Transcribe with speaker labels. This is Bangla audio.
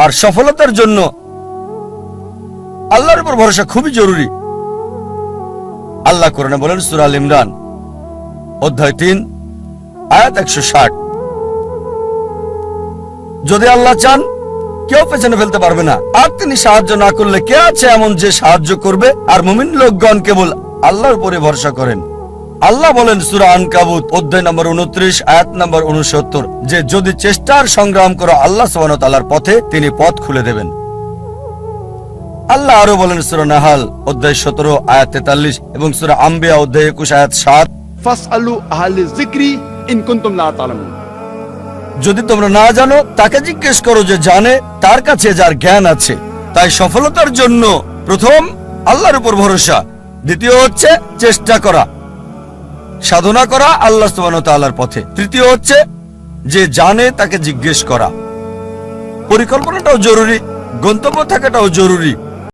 Speaker 1: আর সফলতার জন্য আল্লাহর উপর ভরসা খুবই জরুরি। আল্লাহ কোরআনে বলেন সূরা আল ইমরান অধ্যায় 3 আয়াত 160, যদি আল্লাহ চান কেউ পেছনে ফেলতে পারবে না, আর তিনি সাহায্য না করলে কে আছে এমন যে সাহায্য করবে? আর মুমিন লোকগণ কেবল আল্লাহর উপরে ভরসা করেন। আল্লাহ বলেন সূরা আনকাবুত অধ্যায় নম্বর 29 আয়াত নম্বর 69 যে যদি চেষ্টার সংগ্রাম করো আল্লাহ সুবহানাহু ওয়া তাআলার পথে, তিনি পথ খুলে দেবেন। আল্লাহ আরো বলেন সূরা নাহাল অধ্যায় 17 আয়াত 43 এবং সূরা আম্বিয়া অধ্যায় 21 আয়াত 7,
Speaker 2: ফাসআলু আহলে যিকরি ইন কুনতুম লা তা'লামুন।
Speaker 1: যদি তোমরা না জানো তাকে জিজ্ঞেস করো যে জানে, তার কাছে যার জ্ঞান আছে। তাই সফলতার জন্য প্রথম আল্লাহর উপর ভরসা, দ্বিতীয় হচ্ছে চেষ্টা করা, সাধনা করা আল্লাহ সুবহানাহু ওয়া তাআলার পথে, তৃতীয় হচ্ছে যে জানে তাকে জিজ্ঞেস করা। পরিকল্পনাটাও জরুরি, গন্তব্য থাকাটাও জরুরি।